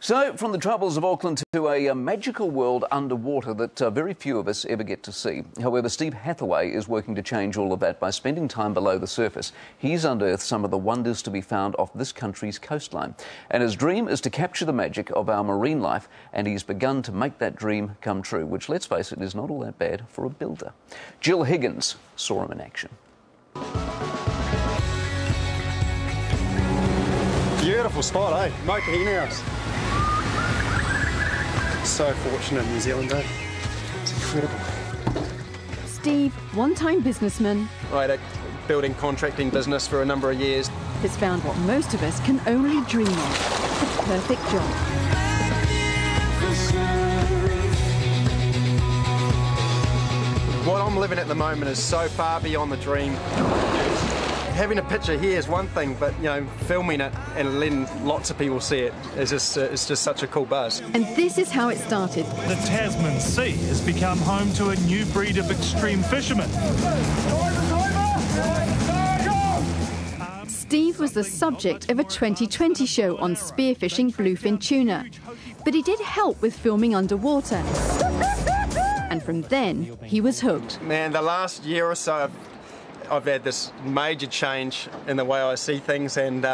So, from the troubles of Auckland to a magical world underwater that very few of us ever get to see. However, Steve Hathaway is working to change all of that by spending time below the surface. He's unearthed some of the wonders to be found off this country's coastline. And his dream is to capture the magic of our marine life, and he's begun to make that dream come true, which, let's face it, is not all that bad for a builder. Jill Higgins saw him in action. Beautiful spot, eh? Mocha hen house. So fortunate in New Zealand, eh? It's incredible. Steve, one-time businessman, I had a building contracting business for a number of years. has found what most of us can only dream of, the perfect job. What I'm living at the moment is so far beyond the dream. Having a picture here is one thing, but, you know, filming it and letting lots of people see it is just, it's just such a cool buzz. And this is how it started. The Tasman Sea has become home to a new breed of extreme fishermen. Steve was the subject of a 2020 show on spearfishing bluefin tuna, but he did help with filming underwater. And from then, he was hooked. Man, the last year or so, I've had this major change in the way I see things, and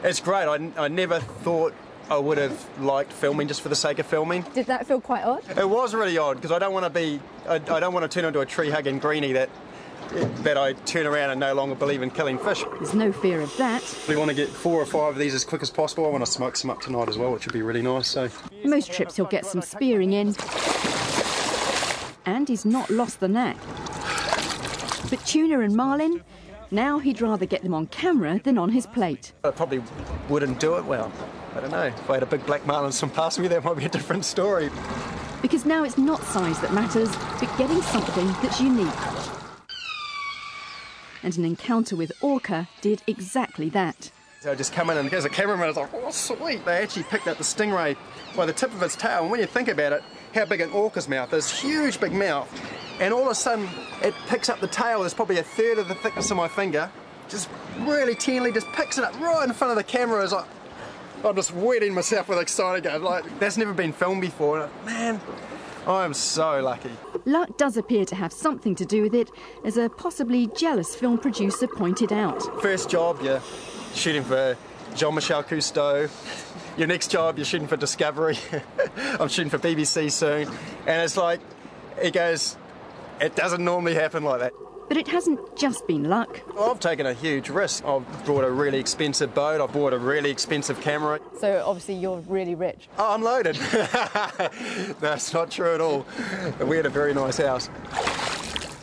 it's great. I never thought I would have liked filming just for the sake of filming. Did that feel quite odd? It was really odd, because I don't want to turn into a tree-hugging greenie that I turn around and no longer believe in killing fish. There's no fear of that. We want to get 4 or 5 of these as quick as possible. I want to smoke some up tonight as well, which would be really nice. So Most trips he'll get some spearing in, and he's not lost the knack. But tuna and marlin, now he'd rather get them on camera than on his plate. I probably wouldn't do it well. I don't know. If I had a big black marlin swim past me, that might be a different story. Because now it's not size that matters, but getting something that's unique. And an encounter with orca did exactly that. So I just come in, and as a cameraman, I was like, oh, sweet. They actually picked up the stingray by the tip of its tail. And when you think about it, how big an orca's mouth is, huge big mouth. And all of a sudden, it picks up the tail. There's probably a third of the thickness of my finger. Just really tenderly just picks it up right in front of the camera. It's like, I'm just wetting myself with excitement. Like, that's never been filmed before. And, man, I am so lucky. Luck does appear to have something to do with it, as a possibly jealous film producer pointed out. First job, you're shooting for Jean-Michel Cousteau. Your next job, you're shooting for Discovery. I'm shooting for BBC soon. And it's like, he goes, it doesn't normally happen like that. But it hasn't just been luck. I've taken a huge risk. I've brought a really expensive boat. I've bought a really expensive camera. So obviously you're really rich. Oh, I'm loaded. That's not true at all. We had a very nice house.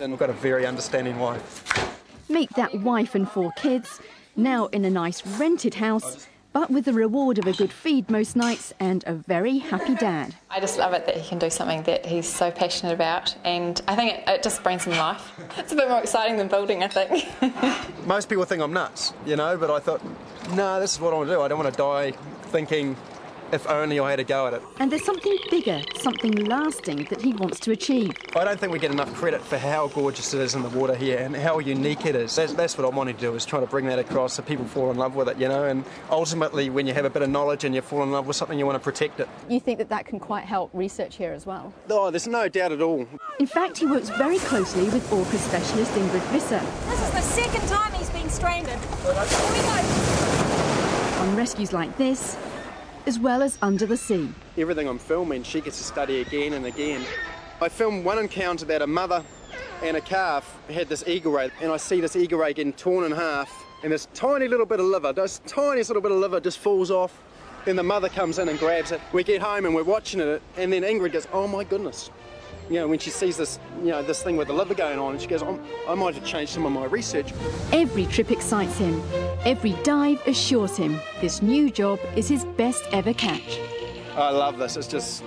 And we've got a very understanding wife. Meet that wife and 4 kids, now in a nice rented house, but with the reward of a good feed most nights and a very happy dad. I just love it that he can do something that he's so passionate about, and I think it just brings him life. It's a bit more exciting than building, I think. Most people think I'm nuts, you know, but I thought, no, this is what I want to do. I don't want to die thinking, if only I had a go at it. And there's something bigger, something lasting that he wants to achieve. I don't think we get enough credit for how gorgeous it is in the water here and how unique it is. That's what I'm wanting to do, is try to bring that across so people fall in love with it, you know, and ultimately when you have a bit of knowledge and you fall in love with something, you want to protect it. You think that that can quite help research here as well? Oh, there's no doubt at all. In fact, he works very closely with orca specialist Ingrid Visser. This is the second time he's been stranded. Here we go. On rescues like this, as well as under the sea. Everything I'm filming, she gets to study again and again. I filmed one encounter that a mother and a calf had this eagle ray, and I see this eagle ray getting torn in half, and this tiny little bit of liver, this tiniest little bit of liver just falls off. Then the mother comes in and grabs it. We get home and we're watching it, and then Ingrid goes, oh my goodness. You know, when she sees this, you know, this thing with the liver going on, and she goes, I might have changed some of my research. Every trip excites him. Every dive assures him this new job is his best ever catch. I love this. It's just,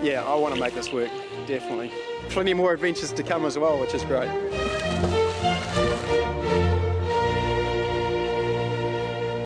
yeah, I want to make this work, definitely. Plenty more adventures to come as well, which is great.